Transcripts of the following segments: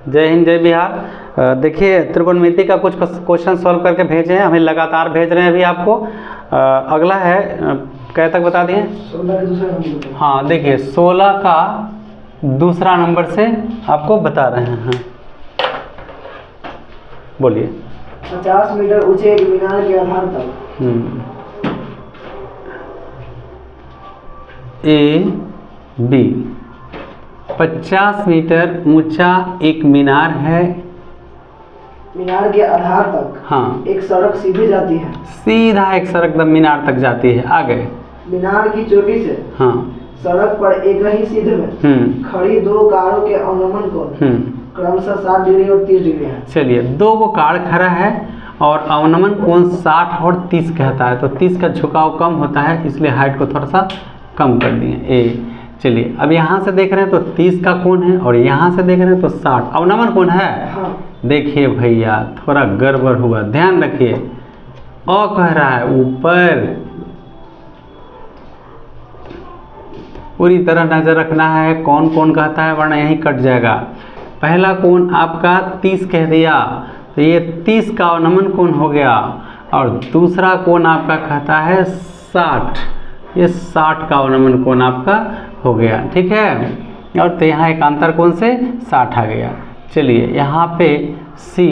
जय हिंद जय बिहार। देखिए त्रिकोणमिति का कुछ क्वेश्चन सॉल्व करके भेजे हैं, हमें लगातार भेज रहे हैं अभी आपको। अगला है क्या तक बता दिए? 16 का दूसरा नंबर। हाँ देखिए 16 का दूसरा नंबर से आपको बता रहे हैं। बोलिए। 50 मीटर ऊंचे एक मीनार के आधार तक ए बी 50 मीटर ऊंचा एक मीनार है। मीनार के आधार तक हाँ एक सड़क सीधे जाती है। सीधा एक सड़क एकदम मीनार तक जाती है। आगे मीनार की चोटी से हाँ सड़क पर एक ही सीधे में खड़ी दो कारों के अवनमन कोण क्रमशः 60 डिग्री और 30 डिग्री है। चलिए, दो वो कार खड़ा है और अवनमन कोण 60 और 30 कहता है, तो 30 का झुकाव कम होता है, इसलिए हाइट को थोड़ा सा कम कर दिए ए। चलिए अब यहाँ से देख रहे हैं तो 30 का कोण है और यहाँ से देख रहे हैं तो 60 अवनमन कोण है। हाँ। देखिए भैया थोड़ा गड़बड़ हुआ, ध्यान रखिए। अ कह रहा है ऊपर, पूरी तरह नजर रखना है कौन कौन कहता है, वरना यहीं कट जाएगा। पहला कोण आपका 30 कह दिया तो ये 30 का अवनमन कोण हो गया, और दूसरा कोण आपका कहता है 60, ये 60 का अवनमन कोण आपका हो गया। ठीक है, और तो यहाँ एक अंतर कोण से 60 आ गया। चलिए यहाँ पे सी,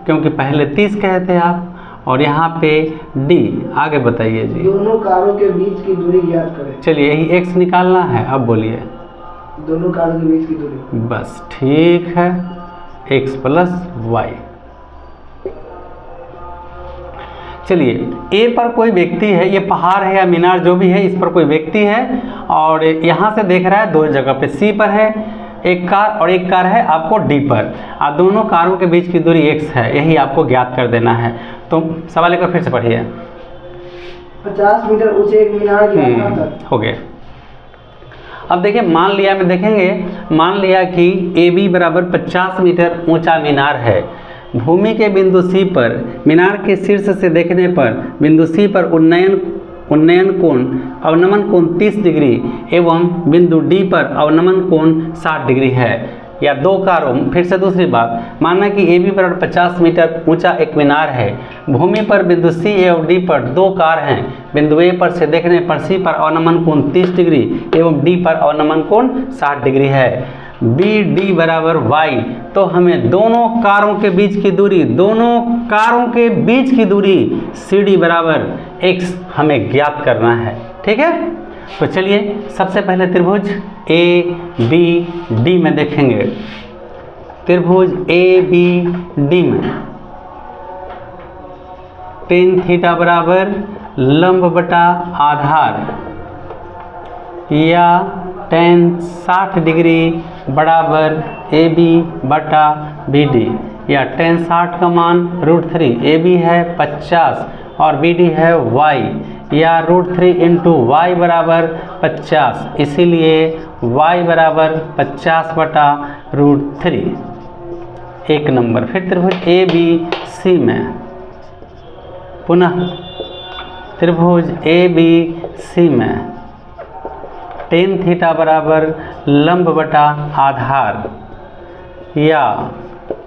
क्योंकि पहले 30 कहे थे आप, और यहाँ पे डी। आगे बताइए जी। दोनों कारों के बीच की दूरी ज्ञात करें। चलिए यही एक्स निकालना है, अब बोलिए। दोनों कारों के बीच की दूरी। बस ठीक है, एक्स प्लस वाई। चलिए ए पर कोई व्यक्ति है, ये पहाड़ है या मीनार जो भी है, इस पर कोई व्यक्ति है और यहाँ से देख रहा है दो जगह पे, सी पर है एक कार और एक कार है आपको डी पर, और दोनों कारों के बीच की दूरी x है, यही आपको ज्ञात कर देना है। तो सवाल एक बार फिर से पढ़िए। 50 मीटर ऊंचे एक मीनार के आधार तक हो गया। अब देखिए मान लिया में देखेंगे, मान लिया कि ए बी बराबर 50 मीटर ऊंचा मीनार है। भूमि के बिंदु सी पर मीनार के शीर्ष से देखने पर बिंदु सी पर उन्नयन कोण अवनमन कोण 30 डिग्री एवं बिंदु डी पर अवनमन कोण 60 डिग्री है। या दो कारों, फिर से दूसरी बात, माना कि ए बी बराबर 50 मीटर ऊंचा एक मीनार है। भूमि पर बिंदु सी एवं डी पर दो कार हैं। बिंदु ए पर से देखने पर सी पर अवनमन कोण 30 डिग्री एवं डी पर अवनमन कोण 60 डिग्री है। बी डी बराबर वाई, तो हमें दोनों कारों के बीच की दूरी, सी डी बराबर एक्स हमें ज्ञात करना है। ठीक है, तो चलिए सबसे पहले त्रिभुज ए बी डी में देखेंगे। त्रिभुज ए बी डी में tan थीटा बराबर लंब बटा आधार या tan 60 डिग्री बराबर ए बी बटा बी डी, या tan 60 का मान √3, ए बी है 50 और बी डी है y, या √3 इंटू वाई बराबर 50, इसीलिए y बराबर 50 बटा √3। एक नंबर। फिर त्रिभुज ए बी सी में, पुनः त्रिभुज ए बी सी में tan थीटा बराबर लंब बटा आधार या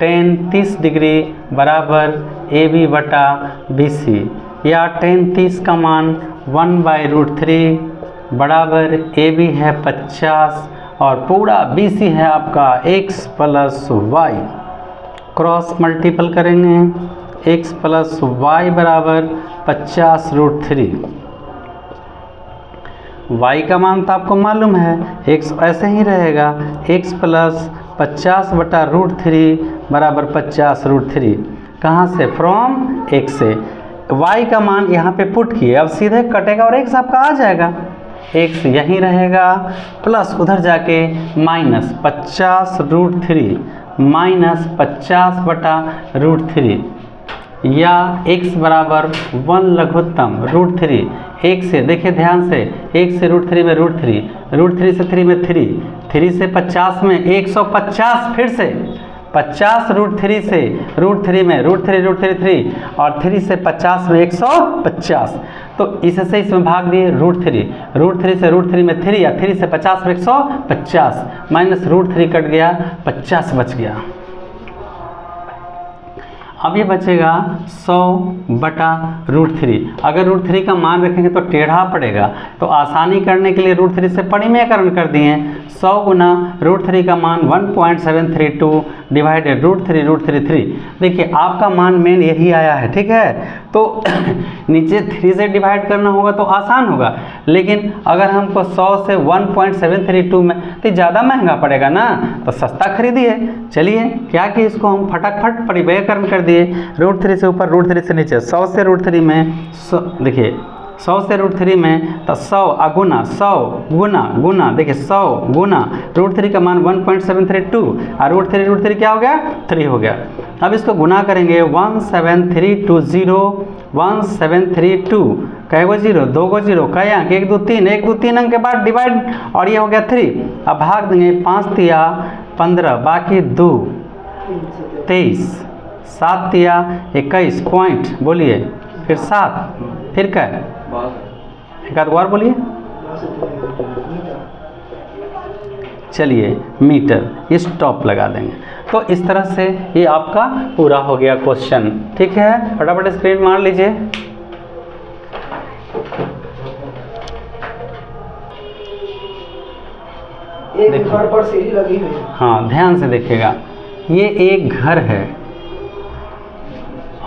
tan 30 डिग्री बराबर ए बी बटा बी सी, या tan 30 का मान 1/√3 बराबर ए बी है 50 और पूरा बी सी है आपका x plus y. Cross multiple करेंगे, x प्लस वाई बराबर 50√3। y का मान तो आपको मालूम है, x ऐसे ही रहेगा, x प्लस 50 बटा √3 बराबर 50√3। कहाँ से? फ्रॉम x से। y का मान यहाँ पे पुट किए, अब सीधे कटेगा और x आपका आ जाएगा, x यहीं रहेगा, प्लस उधर जाके माइनस 50√3 माइनस 50 बटा √3, या x बराबर 1 लघुत्तम √3। एक से देखिए ध्यान से, 1 से √3 में √3 से 3 में 3 से 50 में 150, फिर से 50 √3 से √3 में √3 और 3 से 50 में 150, तो इससे इसमें भाग दिए √3 से √3 में 3 या 3 से 50 में 150 माइनस √3 कट गया, 50 बच गया। अब ये बचेगा 100/√3। अगर √3 का मान रखेंगे तो टेढ़ा पड़ेगा, तो आसानी करने के लिए √3 से परिमेयकरण कर दिए। 100 गुना √3 का मान 1.732 डिवाइडेड √3 देखिए आपका मान मेन यही आया है, ठीक है। तो नीचे 3 से डिवाइड करना होगा तो आसान होगा, लेकिन अगर हमको 100 से 1.732 में तो ज़्यादा महंगा पड़ेगा ना, तो सस्ता खरीदिए। चलिए क्या कि इसको हम फटाफट परिमेयकरण कर दिए। √3 से ऊपर √3 से नीचे, 100 से √3 में देखिए 100 से √3 में तो 100 गुना 100 गुना देखिए 100 गुना √3 का मान 1.732 और √3 क्या हो गया 3 हो गया। अब इसको गुना करेंगे 1732 कई गो जीरो 2 गो जीरो कई अंक 1 2 3 1 2 3 अंक के बाद डिवाइड और ये हो गया 3। अब भाग देंगे 5 तिया 15 बाकी 2 23 7 तिया 21 पॉइंट बोलिए फिर 7 फिर क्या एक आध बार बोलिए। चलिए मीटर स्टॉप लगा देंगे। तो इस तरह से ये आपका पूरा हो गया क्वेश्चन, ठीक है। फटाफट स्क्रीन मार लीजिए। एक घर पर सीढ़ी लगी हुई है। हाँ ध्यान से देखिएगा, ये एक घर है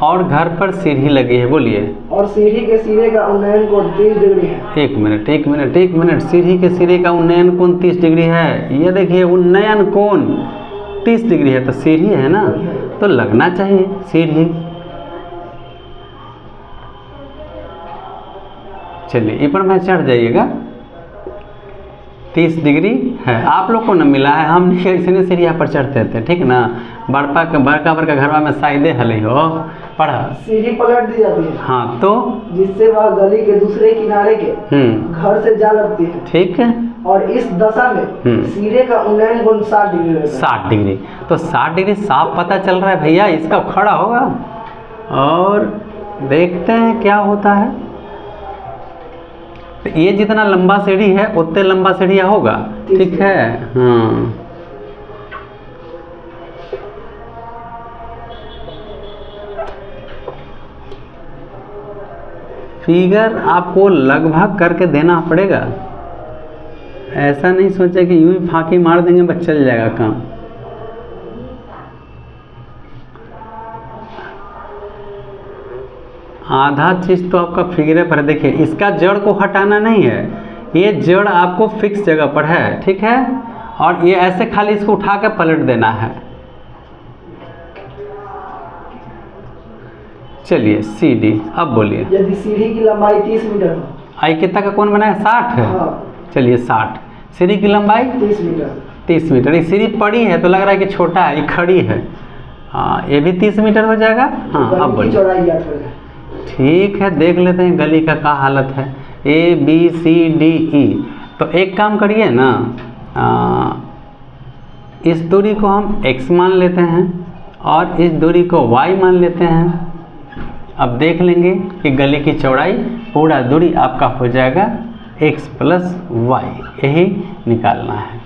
और घर पर सीढ़ी लगी है, बोलिए। और सीढ़ी के सिरे का उन्नयन कोण 30 डिग्री है। एक मिनट, सीढ़ी के सिरे का उन्नयन कोण 30 डिग्री है। ये देखिए उन्नयन कोण 30 डिग्री है, तो सीढ़ी है ना, तो लगना चाहिए सीढ़ी। चलिए ऊपर में चढ़ जाइएगा, 30 डिग्री है। आप लोग को न मिला है, हम इसने सीढ़िया पर चढ़ते थे, ठीक ना। बड़का घरवा में शायदे हले हो पढ़ा। सीढ़ी पलट दी जाती है, हाँ, तो जिससे वह गली के दूसरे किनारे के घर से जा लगती है, ठीक है। और इस दशा में सिरे का उन्नयन कोण 60 डिग्री है। 60 डिग्री, तो 60 डिग्री साफ पता चल रहा है भैया, इसका खड़ा होगा और देखते हैं क्या होता है। तो ये जितना लंबा सीढ़ी है उतने लंबा सीढ़िया होगा, ठीक है। हाँ फिगर आपको लगभग करके देना पड़ेगा, ऐसा नहीं सोचा कि यूं ही फांकी मार देंगे बस चल जाएगा काम। आधा चीज़ तो आपका फिगर पर देखिए, इसका जड़ को हटाना नहीं है, ये जड़ आपको फिक्स जगह पर है, ठीक है। और ये ऐसे खाली इसको उठा के पलट देना है। चलिए CD, अब बोलिए। यदि सीढ़ी की लंबाई 30 मीटर हो, आई कितना का कौन बनाया 60 है। हाँ। चलिए 60, सीढ़ी की लंबाई 30 मीटर। ये सीढ़ी पड़ी है तो लग रहा है कि छोटा है, ये खड़ी है। हाँ ये भी 30 मीटर हो जाएगा। हाँ अब बोलिए। ठीक है, देख लेते हैं गली का क्या हालत है। ABCDE, तो एक काम करिए ना, इस दूरी को हम x मान लेते हैं और इस दूरी को y मान लेते हैं। अब देख लेंगे कि गली की चौड़ाई पूरा दूरी आपका हो जाएगा x + y, यही निकालना है।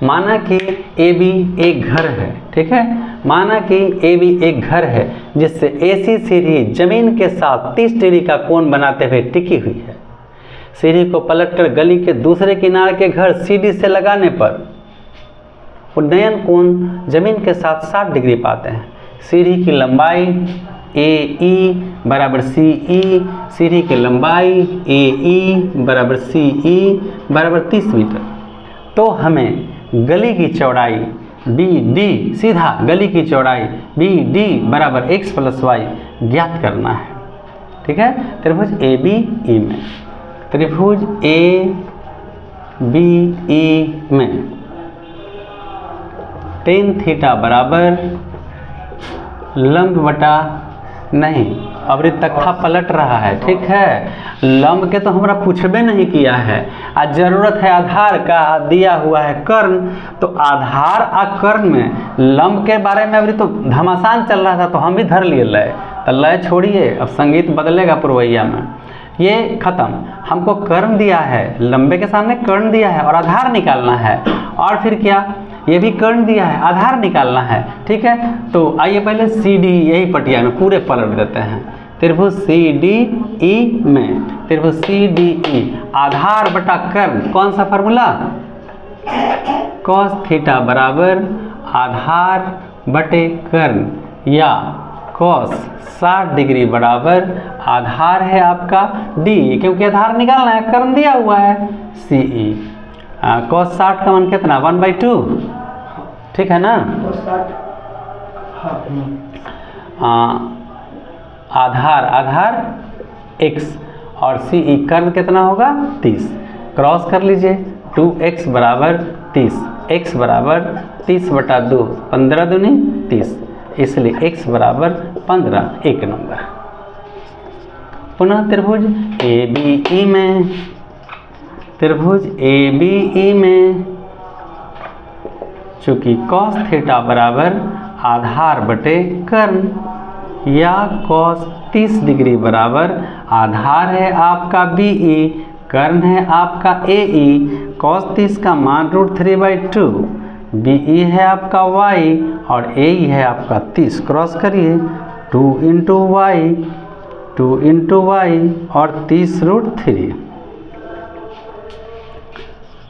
माना कि AB एक घर है, ठीक है। माना कि AB एक घर है जिससे AC सीढ़ी जमीन के साथ 30 डिग्री का कोण बनाते हुए टिकी हुई है। सीढ़ी को पलटकर गली के दूसरे किनारे के घर CD से लगाने पर उन्नयन कोण जमीन के साथ 60 डिग्री पाते हैं। सीढ़ी की लंबाई AE = CE, सीढ़ी की लंबाई AE = CE = 30 मीटर। तो हमें गली की चौड़ाई BD, सीधा गली की चौड़ाई BD = x + y ज्ञात करना है, ठीक है। त्रिभुज ABE में, त्रिभुज ABE में tan थीटा बराबर लंब बटा नहीं, अब तख्ता पलट रहा है, ठीक है। लंब के तो हमारा पूछबे नहीं किया है। आज जरूरत है आधार का, दिया हुआ है कर्ण, तो आधार और कर्ण में लंब के बारे में अभी तो घमासान चल रहा था, तो हम भी धर लिए लय। तो लय छोड़िए, अब संगीत बदलेगा पुरवैया में। ये खत्म, हमको कर्ण दिया है, लंबे के सामने कर्ण दिया है और आधार निकालना है। और फिर क्या, ये भी कर्ण दिया है, आधार निकालना है, ठीक है। तो आइए पहले सी डी यही पटिया में पूरे पलट देते हैं। त्रिभुज सी डी ई में त्रिभुज सी डी ई आधार बटा कर्ण, कौन सा फार्मूला, कॉस थीटा बराबर आधार बटे कर्ण या कॉस 60 डिग्री बराबर आधार है आपका डी, क्योंकि आधार निकालना है, कर्ण दिया हुआ है सी ई। कॉस 60 का मान कितना 1/2, ठीक है ना। आधार x और सी ई कर्ण कितना होगा 30, क्रॉस कर लीजिए 2x बराबर 30, x बराबर 30/2, 15 दूनी 30, इसलिए x बराबर 15, एक नंबर। पुनः त्रिभुज ए बी ई में त्रिभुज ए बी ई में चूंकि कॉस थीटा बराबर आधार बटे कर्ण या कॉस 30 डिग्री बराबर आधार है आपका बी ई, कर्ण है आपका ए ई, कॉस 30 का मान √3/2, बी ई है आपका y और ए ई है आपका 30, क्रॉस करिए 2 इंटू वाई और 30√3,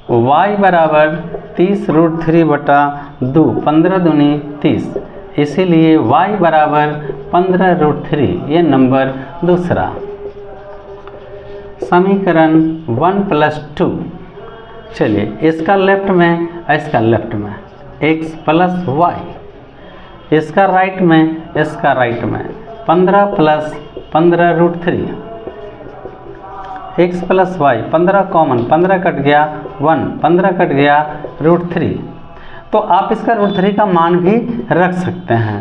y बराबर 30√3/2, 15 दूनी 30, इसीलिए y बराबर 15√3, ये नंबर दूसरा। समीकरण 1+2, चलिए इसका लेफ्ट में इसका लेफ्ट में x + y, इसका राइट में इसका राइट में 15 + 15√3, x + y, 15 कॉमन, 15 कट गया 1, 15 कट गया √3, तो आप इसका √3 का मान भी रख सकते हैं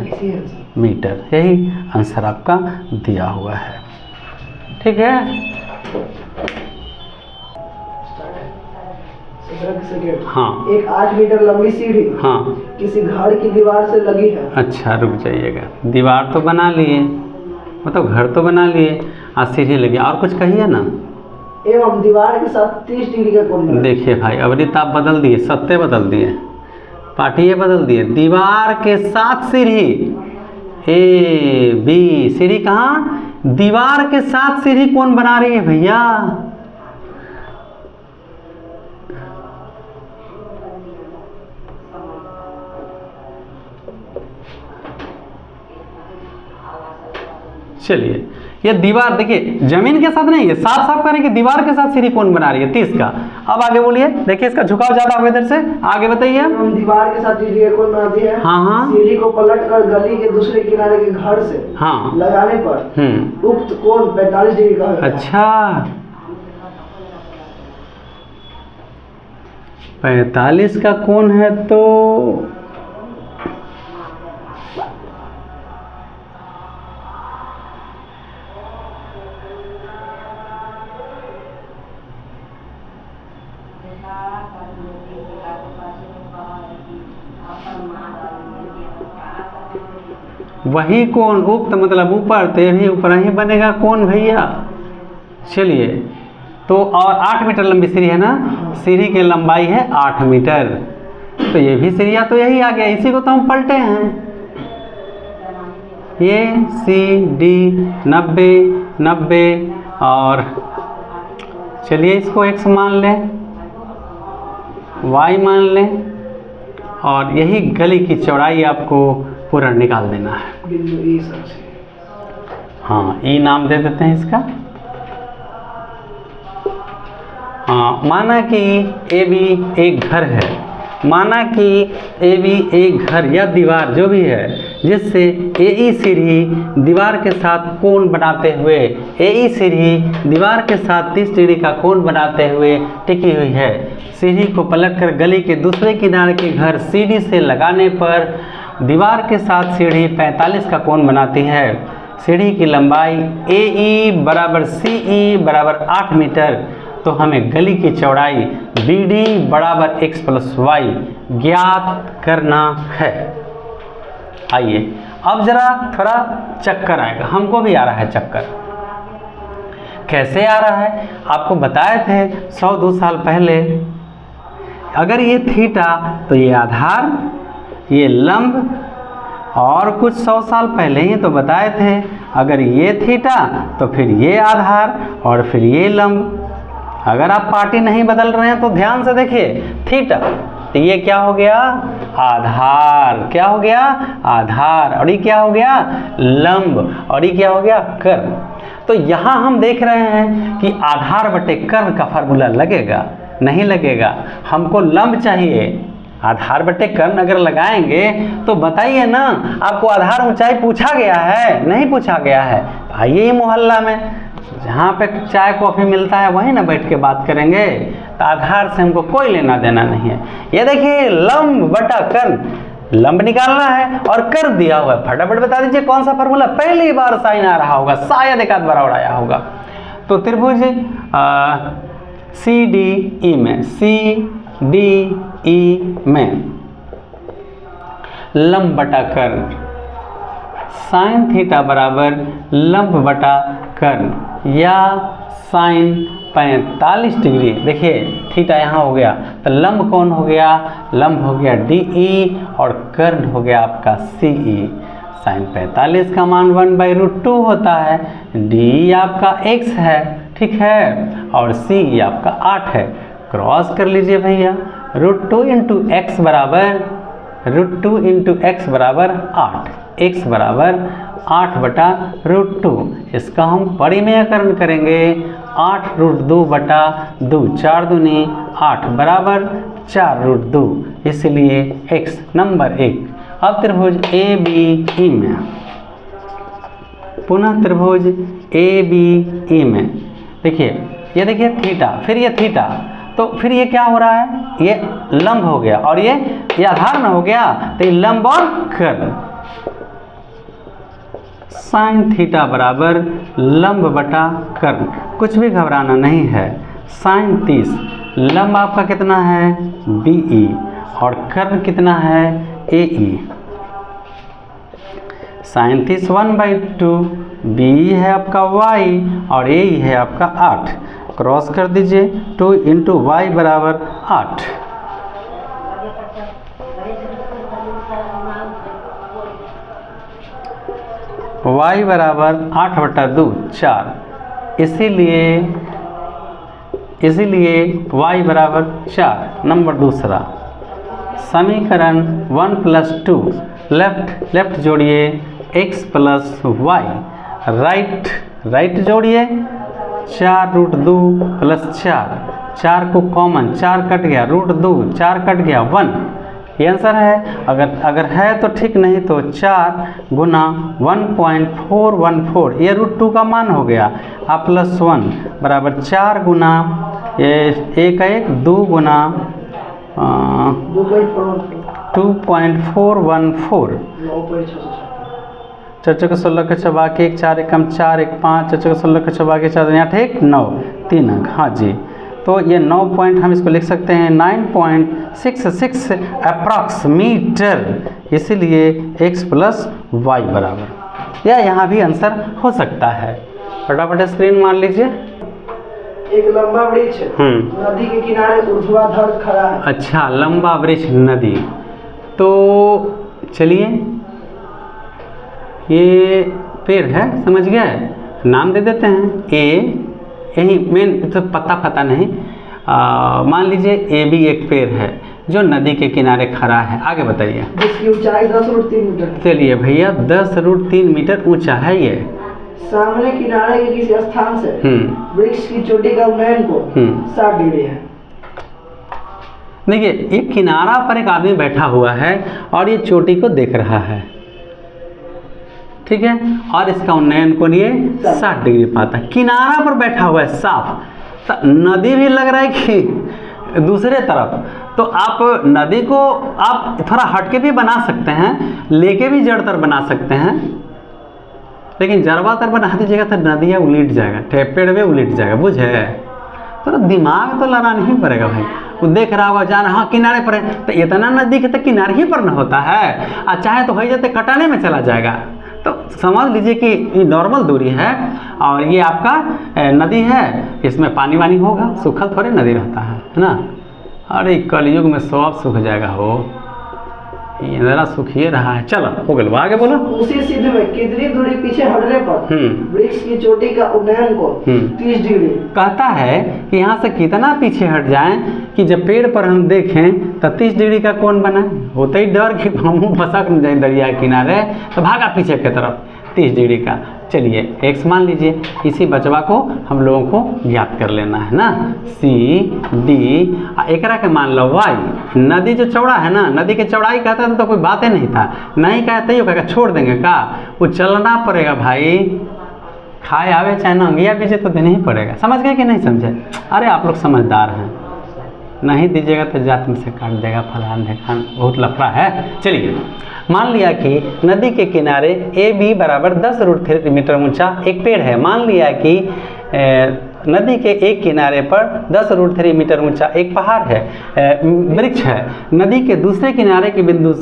मीटर, यही आंसर आपका दिया हुआ है, ठीक है। हाँ, एक 8 मीटर लंबी सीढ़ी हाँ किसी घर की दीवार से लगी है। अच्छा रुक जाइएगा, दीवार तो बना लिए, मतलब घर तो बना लिए, सीढ़ी लगी, और कुछ कहिए ना। एवं दीवार के साथ 30 डिग्री का कोण बना। देखिए भाई, अवरित आप बदल दिए, सत्ते बदल दिए, पाटिये बदल दिए, दीवार के साथ सीढ़ी ए बी, सीढ़ी कहाँ, दीवार के साथ सीढ़ी कौन बना रही है भैया, चलिए ये दीवार देखिए जमीन के साथ नहीं है, साफ साफ करें कि दीवार के साथ सीढ़ी कौन बना रही है 30 का। अब आगे बोलिए, देखिए इसका झुकाव ज्यादा होगा इधर से, आगे बताइए। हम दीवार के साथ सीढ़ी कौन बनाती है। हाँ हाँ, सीढ़ी को पलट कर गली के दूसरे किनारे के घर से हाँ लगाने पर उक्त कोण 45 डिग्री का होगा। अच्छा 45 का कोण है, तो वही कोण उक्त मतलब ऊपर, तो भी ऊपर ही बनेगा कौन भैया। चलिए तो और 8 मीटर लंबी सीढ़ी है ना, सीढ़ी की लंबाई है 8 मीटर, तो ये भी सीढ़िया तो यही आ गया, इसी को तो हम पलटे हैं। ये सी डी 90 और चलिए इसको x मान लें, y मान लें, और यही गली की चौड़ाई आपको पूरा निकाल देना है। बिंदु ई सबसे, हाँ ई नाम दे देते हैं इसका। हाँ, माना कि ए बी एक घर है, माना कि ए बी एक घर या दीवार जो भी है, जिससे ए ई सीढ़ी दीवार के साथ कोण बनाते हुए, ए ई सीढ़ी दीवार के साथ 30 डिग्री का कोण बनाते हुए टिकी हुई है। सीढ़ी को पलटकर गली के दूसरे किनारे के घर सीढ़ी से लगाने पर दीवार के साथ सीढ़ी 45 का कोण बनाती है। सीढ़ी की लंबाई ए ई बराबर सी ई बराबर 8 मीटर, तो हमें गली की चौड़ाई बी डी बराबर x + y ज्ञात करना है। आइए अब जरा थोड़ा चक्कर आएगा, हमको भी आ रहा है चक्कर। कैसे आ रहा है, आपको बताए थे 102 साल पहले अगर ये थीटा तो ये आधार, ये लंब, और कुछ 100 साल पहले ही तो बताए थे, अगर ये थीटा तो फिर ये आधार और फिर ये लंब। अगर आप पार्टी नहीं बदल रहे हैं तो ध्यान से देखिए, थीटा तो ये क्या हो गया, आधार, क्या हो गया, आधार, और ये क्या हो गया, लंब, और ये क्या हो गया, कर्ण। तो यहाँ हम देख रहे हैं कि आधार बटे कर्ण का फार्मूला लगेगा, नहीं लगेगा, हमको लंब चाहिए। आधार बटे कर्ण अगर लगाएंगे तो बताइए ना, आपको आधार ऊंचाई पूछा गया है, नहीं पूछा गया है? आइए मोहल्ला में जहाँ पे चाय कॉफ़ी मिलता है वहीं ना बैठ के बात करेंगे। तो आधार से हमको कोई लेना देना नहीं है। ये देखिए लंब बटा कर्ण, लंब निकालना है और कर दिया हुआ है। फटाफट बता दीजिए कौन सा फार्मूला, पहली बार साइन आ रहा होगा, शायद एक आध बार और आया होगा। तो त्रिभुज CDE में, CDE में लंब बटा कर्ण, साइन थीटा बराबर लंब बटा कर्ण या साइन 45 डिग्री। देखिए थीटा यहाँ हो गया तो लंब कौन हो गया, लंब हो गया DE और कर्ण हो गया आपका CE। साइन 45 का मान 1/√2 होता है। DE आपका x है, ठीक है, और CE आपका 8 है। क्रॉस कर लीजिए भैया, √2 × x बराबर √2 × x बराबर 8, x बराबर 8/√2। इसका हम परिमेयकरण करेंगे, 8√2 बटा 2, 4 दूनी 8 बराबर 4√2, इसलिए x नंबर 1। अब त्रिभुज ABE में, पुनः त्रिभुज ABE में देखिए, ये देखिए थीटा, फिर ये थीटा, तो फिर ये क्या हो रहा है, ये लंब हो गया और ये आधार में हो गया, तो ये लंब और कर्ण। साइन थीटा बराबर लंब बटा कर्ण, कुछ भी घबराना नहीं है। साइन 30, लंब आपका कितना है BE और कर्ण कितना है AE। साइन 30 1/2, BE है आपका y और AE है आपका 8। क्रॉस कर दीजिए, 2 × y बराबर 8। y बराबर 8/2, 4, इसीलिए y बराबर 4। नंबर दूसरा, समीकरण 1 + 2, लेफ्ट जोड़िए x + y, राइट जोड़िए 4√2 + 4, 4 को कॉमन, 4 कट गया, √2, 4 कट गया, 1, ये आंसर है। अगर है तो ठीक, नहीं तो 4 गुना 1.414, ये √2 का मान हो गया, आप +1 बराबर 4 गुना ये 1 2 गुना 2.414, 4 के 16 के चबा के 1, 4 एकम 4, 1 5, 4 के 16 के चबा के 4, यहाँ ठीक 9, 3 अंक, हाँ जी। तो ये 9 पॉइंट हम इसको लिख सकते हैं 9.66 अप्रॉक्सीमीटर, इसीलिए x + y बराबर, या यहाँ भी आंसर हो सकता है। फटाफट स्क्रीन मान लीजिए। एक लंबा वृक्ष नदी के किनारे ऊर्ध्वाधर खड़ा है। अच्छा, लंबा वृक्ष नदी, तो चलिए ये पेड़ है, समझ गए, नाम दे देते हैं A, यही मेन, तो पता नहीं, मान लीजिए AB एक पेड़ है जो नदी के किनारे खड़ा है। आगे बताइए। जिसकी ऊंचाई 10√3 मीटर। चलिए भैया, 10√3 मीटर ऊंचा है ये। सामने किनारे के किसी स्थान से वृक्ष की चोटी का उन्नयन कोण 60 डिग्री है। देखिए एक किनारा पर एक आदमी बैठा हुआ है और ये चोटी को देख रहा है, ठीक है, और इसका उन्नयन कोण ये 60 डिग्री पाता है। किनारा पर बैठा हुआ है साफ, तो नदी भी लग रहा है कि दूसरे तरफ, तो आप नदी को आप थोड़ा हटके भी बना सकते हैं, लेके भी जड़तर बना सकते हैं, लेकिन जड़वातर बना दीजिएगा तो नदियाँ उलट जाएगा, पेड़ में उलट जाएगा, बुझे। तो दिमाग तो लड़ा नहीं पड़ेगा भाई, वो देख रहा होगा जाना, हाँ किनारे पर है, तो इतना नज़दीक है तो किनारे ही पर न होता है, और चाहे तो हो जाते कटाने में चला जाएगा। तो समझ लीजिए कि ये नॉर्मल दूरी है और ये आपका नदी है, इसमें पानी वानी होगा, सूखल थोड़े नदी रहता है ना। अरे कलयुग में सब सूख जाएगा हो, ये जरा सुखिए रहा है। चलो हो गया, आगे बोलो। उसी सिद्ध में कितनी दूरी पीछे हटने पर वृक्ष की चोटी का उन्नयन को 30 डिग्री कहता है कि यहाँ से कितना पीछे हट जाएं कि जब पेड़ पर हम देखें तो 30 डिग्री का कोण बना। होते ही डर कि हम फंसक न जाए दरिया किनारे, तो भागा पीछे की तरफ 30 डिग्री का। चलिए x मान लीजिए, इसी बचवा को हम लोगों को ज्ञात कर लेना है ना। C D एकरा के मान लो y। नदी जो चौड़ा है ना, नदी के चौड़ाई कहता था तो कोई बात ही नहीं था, नहीं कहते ही कहेगा छोड़ देंगे का, वो चलना पड़ेगा भाई, खाए आवे चाहे नंगिया बीजे तो देना ही पड़ेगा। समझ गए कि नहीं समझे? अरे आप लोग समझदार हैं, नहीं दीजिएगा तो जात में से काट देगा, फलान ढेकान बहुत लफड़ा है। चलिए मान लिया कि नदी के किनारे AB बराबर 10√3 मीटर ऊंचा एक पेड़ है। मान लिया कि नदी के एक किनारे पर 10√3 मीटर ऊंचा एक पहाड़ है, वृक्ष है। नदी के दूसरे किनारे के बिंदु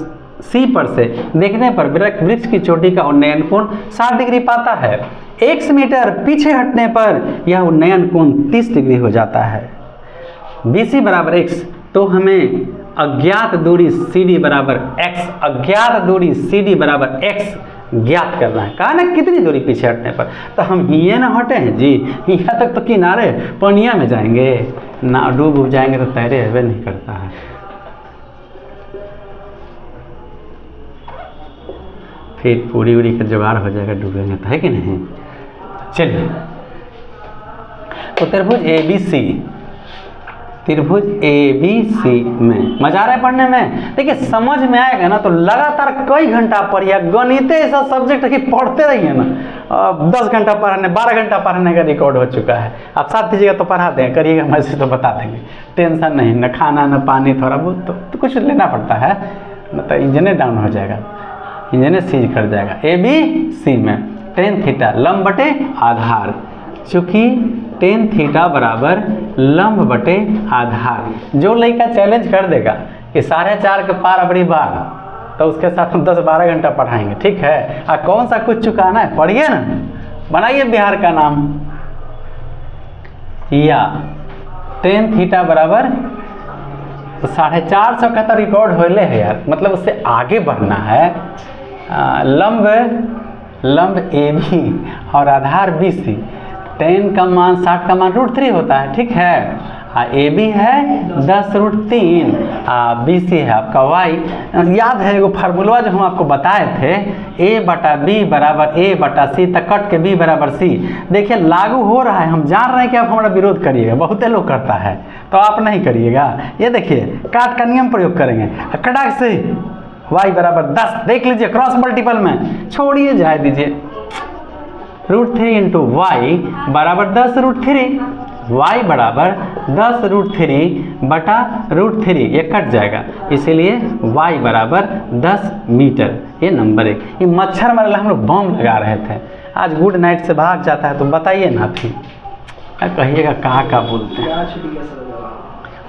C पर से देखने पर वृक्ष की चोटी का उन्नयन कोण 60 डिग्री पाता है। x मीटर पीछे हटने पर यह उन्नयन कोण 30 डिग्री हो जाता है। BC बराबर x, तो हमें अज्ञात दूरी CD बराबर x, अज्ञात दूरी CD बराबर x ज्ञात करना है। कहा ना कितनी दूरी पीछे हटने पर, तो हम ये ना हटे हैं जी, यहाँ तक तो किनारे पनिया में जाएंगे ना, डूब जाएंगे तो तैरे हुए नहीं करता है। फिर पूरी उड़ी का जुगाड़ हो जाएगा, डूबेंगे तो, है कि नहीं। चलिए तो त्रिभुज ABC, त्रिभुज ABC में मजा आ रहा है पढ़ने में। देखिए समझ में आएगा ना तो लगातार कई घंटा पढ़िए। गणित ऐसा सब्जेक्ट कि पढ़ते रहिए ना, 10 घंटा पढ़ने, 12 घंटा पढ़ने का रिकॉर्ड हो चुका है। आप साथ दीजिएगा तो पढ़ा दें, करिएगा मैसेज तो बता देंगे, टेंशन नहीं। न खाना न पानी, थोड़ा बहुत तो कुछ लेना पड़ता है, न तो इंजने डाउन हो जाएगा, इंजने सीज कर जाएगा। ABC में tan थीटा लंब बटे आधार, चूँकि tan थीटा बराबर लंब बटे आधार। जो लड़का चैलेंज कर देगा कि 4.5 के पार अबरी बार, तो उसके साथ हम 10-12 घंटा पढ़ाएंगे, ठीक है। और कौन सा कुछ चुकाना है पढ़िए ना, बनाइए बिहार का नाम। या tan थीटा बराबर तो 450 का तो रिकॉर्ड होले है यार, मतलब उससे आगे बढ़ना है। लंब AB और आधार BC, tan का मान 60 का मान √3 होता है, ठीक है। AB है 10√3, BC है आपका y। याद है एगो फार्मूला जो हम आपको बताए थे, A/B बराबर A/C, तक कट के B बराबर C। देखिए लागू हो रहा है, हम जान रहे हैं कि आप हमारा विरोध करिएगा, बहुत लोग करता है तो आप नहीं करिएगा। ये देखिए काट का नियम प्रयोग करेंगे, कटाक से y बराबर 10, देख लीजिए क्रॉस मल्टीपल में, छोड़िए जाए दीजिए, √3 इंटू y बराबर 10√3, y बराबर 10√3 बटा √3, ये कट जाएगा, इसीलिए y बराबर 10 मीटर। ये नंबर 1। ये मच्छर मरला हम लोग बम लगा रहे थे, आज गुड नाइट से भाग जाता है तो बताइए ना, फिर कहिएगा कहाँ बोलते हैं।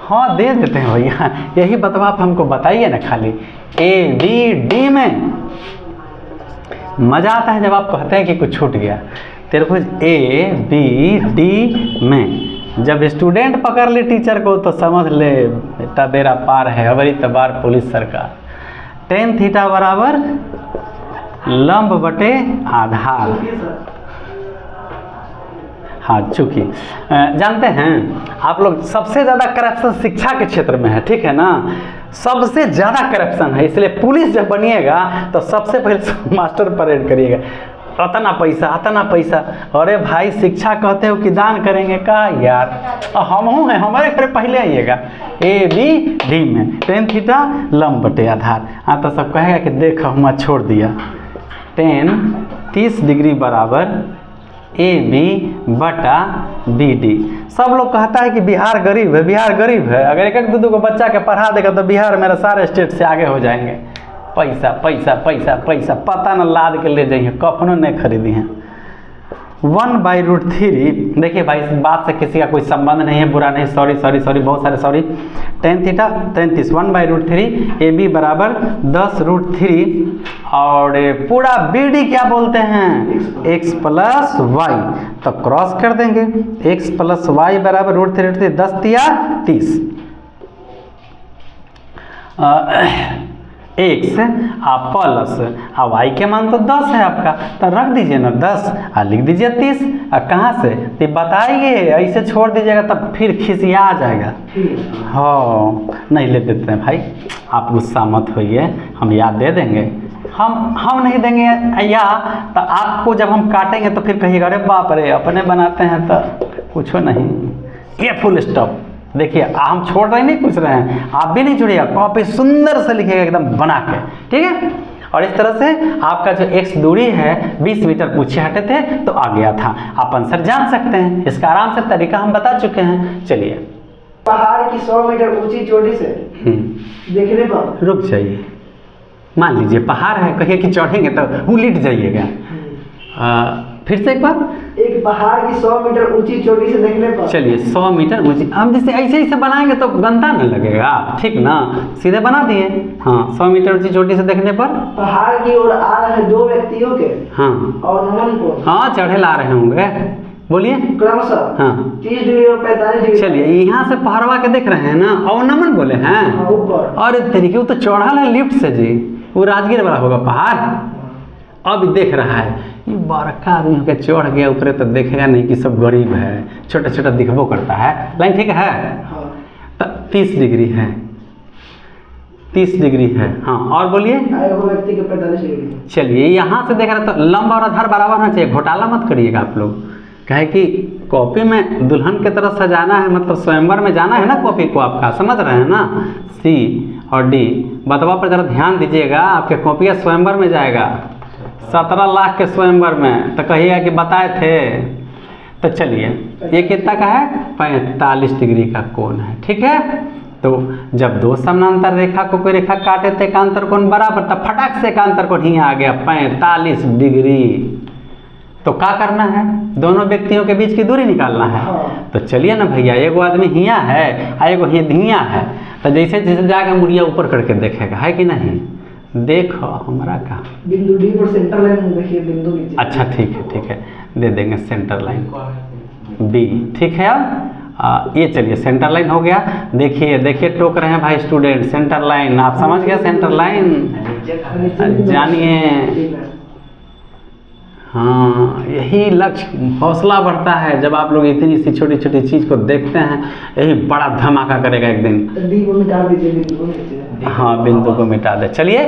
हाँ दे देते हैं भैया, यही बतवा आप हमको बताइए ना खाली। ABD में मज़ा आता है जब आप कहते हैं कि कुछ छूट गया। त्रिभुज ABD में जब स्टूडेंट पकड़ ले टीचर को तो समझ ले बेटा बेरा पार है, अबरी तबार पुलिस सरकार। tan थीटा बराबर लंब बटे आधार। हाँ चूँकि जानते हैं आप लोग सबसे ज़्यादा करप्शन शिक्षा के क्षेत्र में है, ठीक है ना, सबसे ज़्यादा करप्शन है। इसलिए पुलिस जब बनिएगा तो सबसे पहले मास्टर परेड करिएगा, अतना पैसा। अरे भाई शिक्षा कहते हो कि दान करेंगे का यार, हम हैं, हमारे घर पहले आइएगा। ABD में tan थीटा लंब बटे आधार। हाँ तो सब कहेगा कि देखो हम छोड़ दिया, tan 30 डिग्री बराबर AB बटा BD। सब लोग कहता है कि बिहार गरीब है, बिहार गरीब है। अगर एक दो को बच्चा के पढ़ा देगा तो बिहार मेरा सारे स्टेट से आगे हो जाएंगे। पैसा पता न लाद के ले जाइए, कफनों नहीं खरीदी हैं। 1/√3, देखिए भाई इस बात से किसी का कोई संबंध नहीं है, बुरा नहीं, सॉरी बहुत सारे सॉरी। tan थीटा 33 1/√3, AB बराबर 10√3 और पूरा BD क्या बोलते हैं x प्लस y, तो क्रॉस कर देंगे। x प्लस y बराबर √3 10 या 30, एक्स प्लस वाई के मान तो 10 है आपका, तो रख दीजिए ना 10 और लिख दीजिए 30। कहाँ से तो बताइए, ऐसे छोड़ दीजिएगा तब फिर खिसिया आ जाएगा। हाँ नहीं ले देते हैं भाई, आप गुस्सा मत होइए, हम याद दे देंगे। हम नहीं देंगे या तो आपको जब हम काटेंगे तो फिर कहिएगा अरे बाप रे अपने बनाते हैं, तो कुछ नहीं, ये फुल स्टॉप। देखिए हम छोड़ रहे नहीं पूछ रहे हैं, आप भी नहीं जुड़िएगा, कॉपी सुंदर से लिखिएगा एकदम बना के, ठीक है। और इस तरह से आपका जो x दूरी है 20 मीटर पीछे हटे थे तो आ गया था, आप आंसर जान सकते हैं। इसका आराम से तरीका हम बता चुके हैं। चलिए, पहाड़ की 100 मीटर ऊंची चोटी से देखने पर, रुक जाइए, मान लीजिए पहाड़ है, कहिए कि चढ़ेंगे तो उलट जाइएगा। फिर से एक बार, एक पहाड़ की 100 मीटर ऊंची चोटी से देखने पर, चलिए 100 मीटर ऊंची, हम जैसे ऐसे बनाएंगे तो गंदा न लगेगा, ठीक ना, सीधे बना दिए। हाँ 100 मीटर ऊंची चोटी से देखने पर पहाड़ की ओर आ रहे 2 व्यक्तियों के हाँ और नमन को, हाँ चढ़े ला रहे होंगे, बोलिए क्रमशः हाँ 30 डिग्री और 45 डिग्री। चलिए यहाँ से पहाड़वा के देख रहे हैं ना, और नमन बोले हैं ऊपर, और तरीके वो तो चढ़ा है लिफ्ट से जी, वो राजगीर वाला होगा पहाड़। अब देख रहा है ये बड़का आदमी होकर चढ़ गया ऊपर, तो देखेगा नहीं कि सब गरीब है, छोटा छोटा दिखबो करता है। लाइन ठीक है, तो 30 डिग्री है, 30 डिग्री है। हाँ और बोलिए, व्यक्ति के 45 डिग्री। चलिए यहाँ से देख रहे तो लंब और आधार बराबर होना चाहिए, घोटाला मत करिएगा आप लोग, कहे कि कॉपी में दुल्हन की तरह सजाना है, मतलब स्वयंवर में जाना है ना कॉपी को, आपका समझ रहे हैं ना। सी और डी बतवा पर जरा ध्यान दीजिएगा, आपके कॉपियाँ स्वयंवर में जाएगा, 17 लाख के स्वयंवर में, तो कहिएगा कि बताए थे। तो चलिए ये कितना का है, 45 डिग्री का कोण है, ठीक है। तो जब दो समानांतर रेखा को कोई रेखा काटे थे एकांतर कोण बराबर, तब फटाक से एकांतर कोण ही आ गया 45 डिग्री। तो क्या करना है, दोनों व्यक्तियों के बीच की दूरी निकालना है। तो चलिए ना भैया, एगो आदमी हियाँ है और एगो हियाँ है, तो जैसे जैसे जाकर मुड़िया ऊपर करके देखेगा, है कि नहीं। देखो हमारा कहा बिंदु डी पर सेंटर लाइन देखिए, बिंदु नीचे। अच्छा ठीक है दे देंगे सेंटर लाइन बी, ठीक है। अब ये चलिए सेंटर लाइन हो गया। देखिए टोक रहे हैं भाई स्टूडेंट, सेंटर लाइन आप समझ गए, सेंटर लाइन जानिए। हाँ यही लक्ष्य, हौसला बढ़ता है जब आप लोग इतनी सी छोटी छोटी चीज़ को देखते हैं, यही बड़ा धमाका करेगा एक दिन। डी को मिटा दीजिए, बिंदु को नीचे। हाँ बिंदु को मिटा दे। चलिए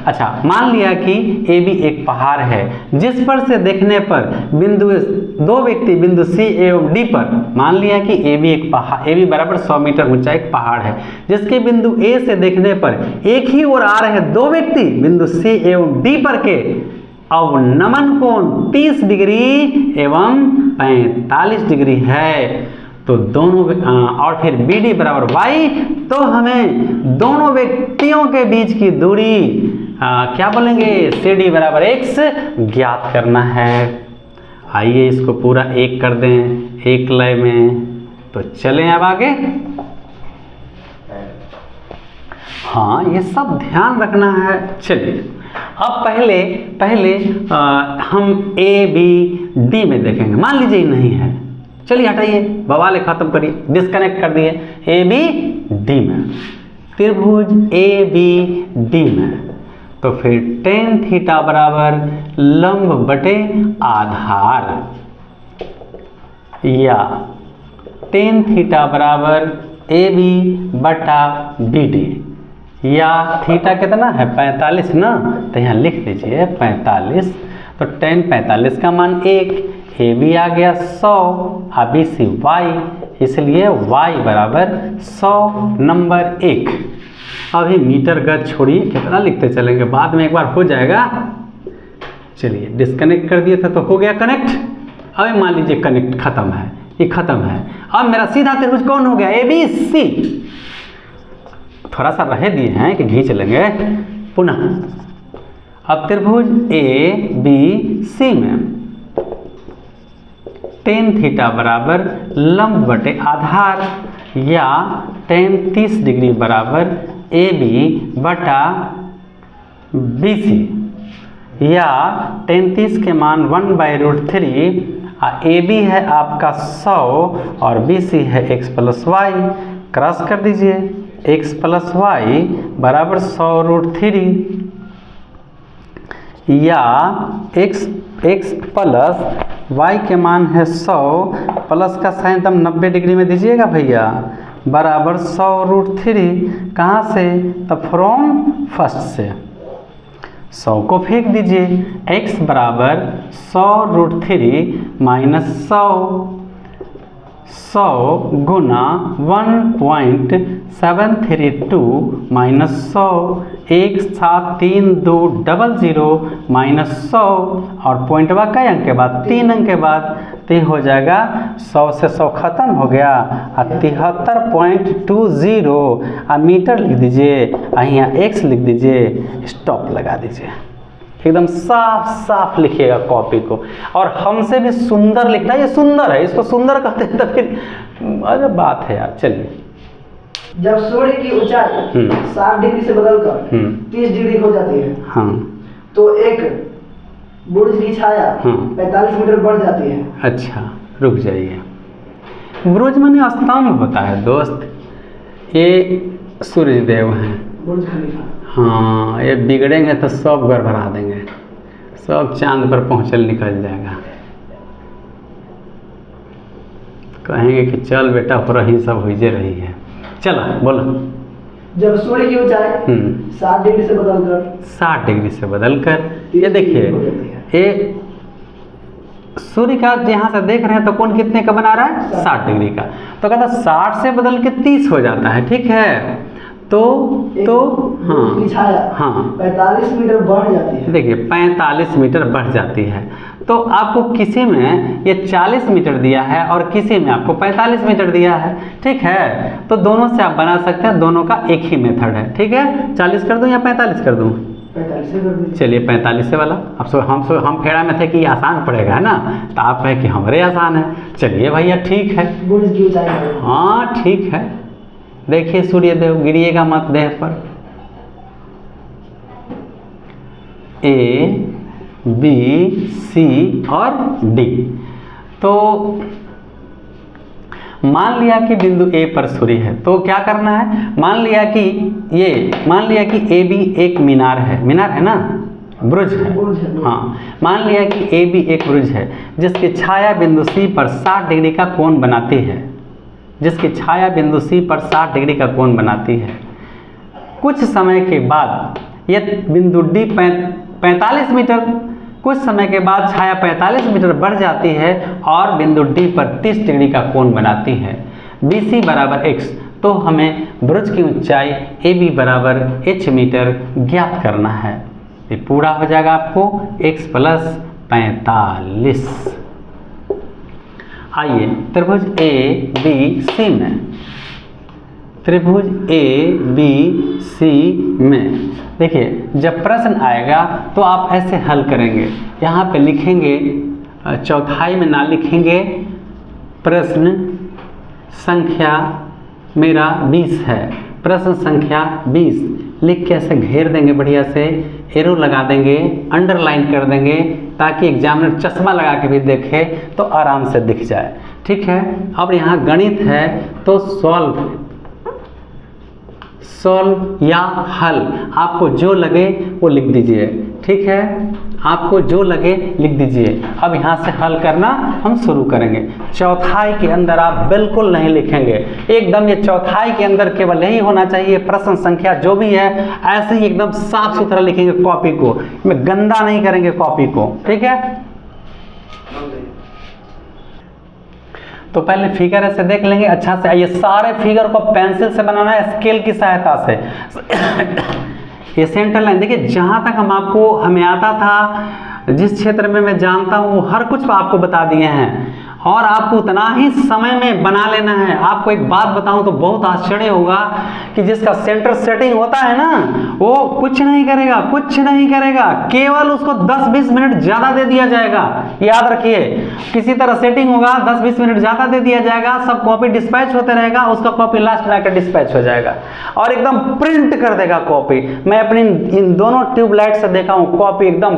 अच्छा, मान लिया कि ए बी एक पहाड़ है, जिस पर से देखने पर बिंदु दो व्यक्ति बिंदु सी एवं डी पर, मान लिया कि ए बी एक पहाड़, ए बी बराबर 100 मीटर ऊंचा एक पहाड़ है, जिसके बिंदु ए से देखने पर एक ही ओर आ रहे दो व्यक्ति बिंदु सी एवं डी पर के अब नमन कोण 30 डिग्री एवं 45 डिग्री है। तो दोनों और फिर बी डी बराबर वाई, तो हमें दोनों व्यक्तियों के बीच की दूरी क्या बोलेंगे, सी डी बराबर एक्स ज्ञात करना है। आइए इसको पूरा एक कर दें एक लय में, तो चलें अब आगे। हाँ ये सब ध्यान रखना है। चलिए अब पहले हम ए बी डी में देखेंगे। मान लीजिए नहीं है, चलिए हटाइए, बवाले खत्म करिए, डिस्कनेक्ट कर दिए। ए बी डी में त्रिभुज ए बी डी में, तो फिर tan थीटा बराबर लंब बटे आधार, या tan थीटा बराबर ए बी बटा बी डी, या थीटा कितना है 45 ना, तो यहाँ लिख दीजिए 45। तो tan 45 का मान 1, ए बी आ गया 100 और बी सी वाई, इसलिए y बराबर 100 नंबर 1। अभी मीटर गज छोड़िए, कितना लिखते चलेंगे, बाद में एक बार हो जाएगा। चलिए डिस्कनेक्ट कर दिए थे तो हो गया कनेक्ट। अभी मान लीजिए कनेक्ट खत्म है, ये खत्म है। अब मेरा सीधा त्रिभुज कौन हो गया, ए बी सी। थोड़ा सा रहे दिए हैं कि घींच लेंगे पुनः। अब त्रिभुज ए बी सी में tan थीटा बराबर लंब बटे आधार, या tan 30 डिग्री बराबर ए बी बटा बी सी, या tan 30 के मान 1/√3, ए बी है आपका 100 और बी सी है x + y। क्रॉस कर दीजिए, x प्लस वाई बराबर 100√3 या x प्लस वाई के मान है 100 प्लस का साइन एकदम 90 डिग्री में दीजिएगा भैया बराबर 100√3 कहाँ से? तो फ्रॉम फर्स्ट से 100 को फेंक दीजिए x बराबर 100√3 माइनस 100 गुना 1.732 माइनस 100 173200 माइनस 100 और पॉइंटवा कई अंक के बाद 3 अंक के बाद तो हो जाएगा 100 से 100 खत्म हो गया और 73.20 और मीटर लिख दीजिए और यहाँ x लिख दीजिए स्टॉप लगा दीजिए। एकदम साफ साफ लिखिएगा कॉपी को और हमसे भी सुंदर लिखना, ये सुंदर है, इसको सुंदर कहते हैं तो फिर अरे बात है यार। चलिए जब सूर्य की ऊंचाई 60 डिग्री से बदलकर 30 डिग्री हो जाती है हाँ तो एक बुर्ज की छाया 45 मीटर बढ़ जाती है। अच्छा रुक जाइए, बुर्ज माने स्तंभ होता है दोस्त, ये सूर्य देव हैं बुर्ज खलीफा। हाँ ये बिगड़ेंगे तो सब गड़बड़ा देंगे, सब चांद पर पहुँचल निकल जाएगा, कहेंगे कि चल बेटा हो रही सब हुई रही है। चलो बोलो। जब सूर्य की ऊंचाई 60 डिग्री से बदलकर 60 डिग्री से बदलकर ये देखिए ये सूर्य का यहाँ से देख रहे हैं तो कौन कितने का बना रहा है 60 डिग्री का, तो कहता 60 से बदल के 30 हो जाता है। ठीक है तो हाँ 45 मीटर बढ़ जाती है। देखिए 45 मीटर बढ़ जाती है, तो आपको किसी में ये 40 मीटर दिया है और किसी में आपको 45 मीटर दिया है। ठीक है तो दोनों से आप बना सकते हैं, दोनों का एक ही मेथड है। ठीक है 40 कर दूं या 45 कर दूं? 45 से कर दीजिए। चलिए 45 से वाला। अब हम फेरा में थे कि आसान पड़ेगा है ना, तो आप है कि हमारे आसान है। चलिए भैया ठीक है, बुर्ज की ऊंचाई हाँ ठीक है। देखिए सूर्यदेव गिरिएगा मत देह पर, ए बी सी और डी। तो मान लिया कि बिंदु ए पर सूर्य है, तो क्या करना है, मान लिया कि ए बी एक मीनार है, मीनार है ना, ब्रुज है, हाँ मान लिया कि ए बी एक ब्रुज है जिसकी छाया बिंदु सी पर 60 डिग्री का कोण बनाती है, जिसकी छाया बिंदु सी पर 60 डिग्री का कोण बनाती है। कुछ समय के बाद यह बिंदु डी 45 मीटर, कुछ समय के बाद छाया 45 मीटर बढ़ जाती है और बिंदु डी पर 30 डिग्री का कोण बनाती है। बी सी बराबर x, तो हमें ब्रुज की ऊंचाई ए बी बराबर h मीटर ज्ञात करना है। ये पूरा हो जाएगा आपको x प्लस 45। आइए त्रिभुज ए बी सी में, त्रिभुज ए बी सी में देखिए जब प्रश्न आएगा तो आप ऐसे हल करेंगे, यहाँ पे लिखेंगे चौथाई में ना लिखेंगे, प्रश्न संख्या मेरा 20 है, प्रश्न संख्या 20 लिख के ऐसे घेर देंगे, बढ़िया से एरो लगा देंगे, अंडरलाइन कर देंगे ताकि एग्जामिनर चश्मा लगा के भी देखे तो आराम से दिख जाए। ठीक है अब यहाँ गणित है तो सॉल्व या हल, आपको जो लगे वो लिख दीजिए। ठीक है आपको जो लगे लिख दीजिए। अब यहाँ से हल करना हम शुरू करेंगे। चौथाई के अंदर आप बिल्कुल नहीं लिखेंगे, एकदम ये चौथाई के अंदर केवल यही होना चाहिए, प्रश्न संख्या जो भी है ऐसे ही एकदम साफ सुथरा लिखेंगे कॉपी को, में गंदा नहीं करेंगे कॉपी को। ठीक है तो पहले फिगर ऐसे देख लेंगे अच्छा से। ये सारे फिगर को पेंसिल से बनाना है स्केल की सहायता से। ये सेंटर लाइन देखिए, जहाँ तक हमें आता था, जिस क्षेत्र में मैं जानता हूँ हर कुछ आपको बता दिए हैं और आपको उतना ही समय में बना लेना है। आपको एक बात बताऊं तो बहुत आश्चर्य होगा कि जिसका सेंटर सेटिंग होता है ना वो कुछ नहीं करेगा, केवल उसको 10-20 मिनट ज़्यादा दे दिया जाएगा। याद रखिए किसी तरह सेटिंग होगा, 10-20 मिनट ज़्यादा दे दिया जाएगा, सब कॉपी डिस्पैच होते रहेगा, उसका कॉपी लास्ट में आकर डिस्पैच हो जाएगा और एकदम प्रिंट कर देगा कॉपी। मैं अपनी इन दोनों ट्यूबलाइट से देखा हूँ, कॉपी एकदम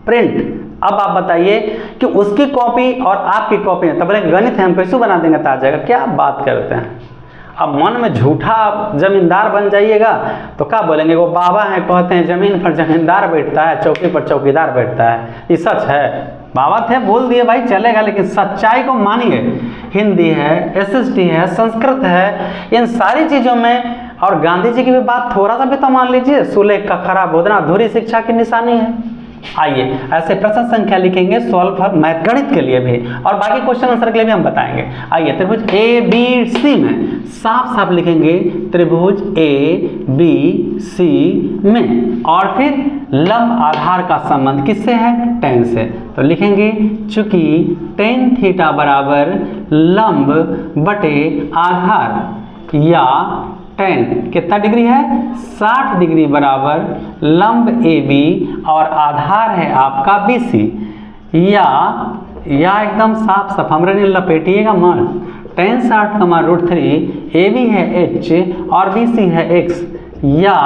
प्रिंट। अब आप बताइए कि उसकी कॉपी और आपकी कॉपी है, तब गणित है हम कैसे बना देंगे तो आ जाएगा। क्या बात करते हैं, अब मन में झूठा आप जमींदार बन जाइएगा तो क्या बोलेंगे, वो बाबा हैं कहते हैं ज़मीन पर जमींदार बैठता है, चौकी पर चौकीदार बैठता है। ये सच है, बाबा थे बोल दिए भाई चलेगा, लेकिन सच्चाई को मानिए। हिंदी है, SST है, संस्कृत है, इन सारी चीज़ों में, और गांधी जी की भी बात थोड़ा सा भी तो मान लीजिए, सुलेख का खरा बोधना अधूरी शिक्षा की निशानी है। आइए ऐसे प्रश्न संख्या लिखेंगे सॉल्व फॉर मैथ, गणित के लिए भी, और बाकी क्वेश्चन आंसर के लिए भी हम बताएंगे। आइए त्रिभुज ABC में साफ साफ लिखेंगे त्रिभुज ABC में, और फिर लंब आधार का संबंध किससे है, tan से। तो लिखेंगे चूंकि tan थीटा बराबर लंब बटे आधार, या tan कितना डिग्री है 60 डिग्री बराबर लंब AB और आधार है आपका BC, या एकदम साफ साफ हमरे ने लपेटिएगा मत, tan 60 का मान √3, AB है H और BC है X, या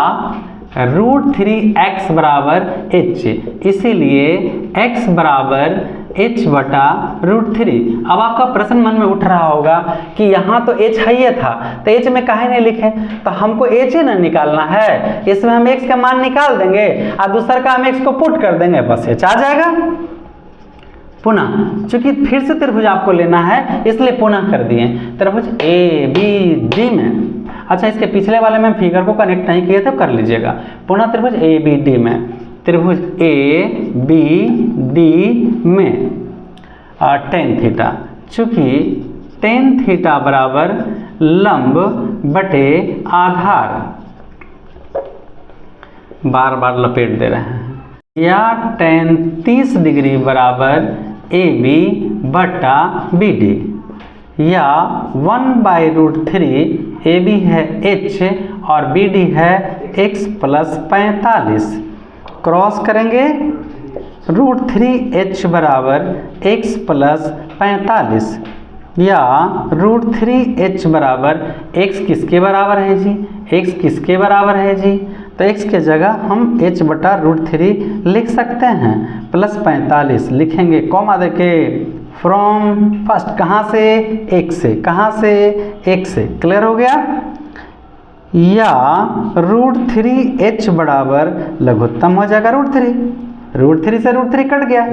√3x बराबर H, इसीलिए x बराबर h बटा √3। अब आपका प्रश्न मन में उठ रहा होगा कि यहाँ तो h है ही था, तो h में काहे नहीं लिखे, तो हमको h ही ना निकालना है, इसमें हम x का मान निकाल देंगे और दूसरा का हम x को पुट कर देंगे, बस h आ जाएगा। पुनः चूंकि फिर से त्रिभुज आपको लेना है इसलिए पुनः कर दिए त्रिभुज ABD में। अच्छा, इसके पिछले वाले में फिगर को कनेक्ट नहीं किए थे, कर लीजिएगा। पुनः त्रिभुज ABD में, त्रिभुज ABD में tan थीटा, चूंकि tan थीटा बराबर लंब बटे आधार, बार बार लपेट दे रहे हैं, या tan 30 डिग्री बराबर AB बटा BD, या 1/√3 AB है H और BD है x + 45, क्रॉस करेंगे √3h बराबर x + 45, या √3h बराबर x किसके बराबर है जी, x किसके बराबर है जी, तो x के जगह हम h बटा √3 लिख सकते हैं, +45 लिखेंगे, कॉमा देके फ्रॉम फर्स्ट, कहाँ से, x से, कहाँ से, x से, क्लियर हो गया। या √3h बराबर लघुत्तम हो जाएगा √3 से √3 कट गया,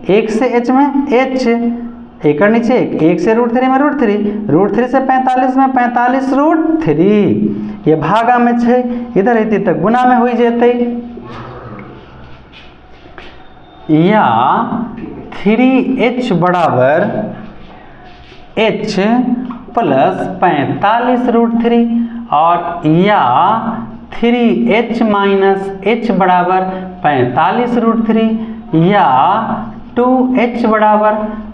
एक से h में h, एक और नीचे एक से √3 में √3 से 45 में 45 √3, ये भागा में 6 इधर रहती तक गुना में हो जाते, या 3h बराबर h + 45 √3, और या 3h - h बराबर 45 √3, या 2h बराबर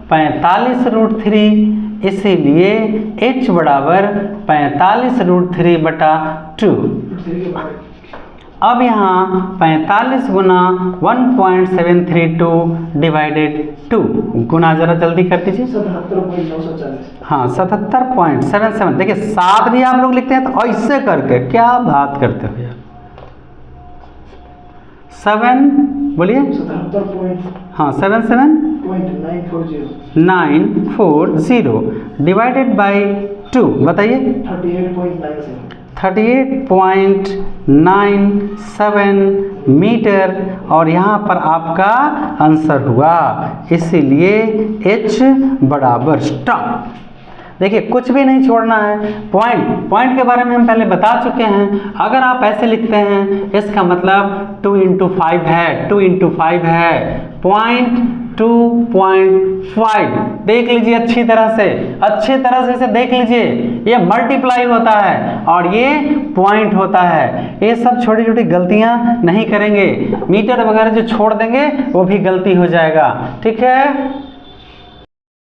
45 √3, इसीलिए h बराबर 45 √3 बटा 2। अब यहाँ 45 गुना 1.732 डिवाइडेड 2, गुना जरा जल्दी कर दीजिए, 77.940। हाँ 77.77, देखिए 7 भी आप लोग लिखते हैं तो ऐसे करके, क्या बात करते हो यार, 7 बोलिए, 77. हाँ 77.940 डिवाइडेड बाई 2, बताइए 38.97 मीटर, और यहाँ पर आपका आंसर हुआ, इसीलिए h बराबर स्टॉप। देखिए कुछ भी नहीं छोड़ना है, पॉइंट के बारे में हम पहले बता चुके हैं। अगर आप ऐसे लिखते हैं इसका मतलब 2 × 5 है, 2 × 5 है, 2.5 देख लीजिए अच्छी तरह से इसे देख लीजिए, ये मल्टीप्लाई होता है और ये पॉइंट होता है। ये सब छोटी छोटी गलतियां नहीं करेंगे, मीटर वगैरह जो छोड़ देंगे वो भी गलती हो जाएगा, ठीक है।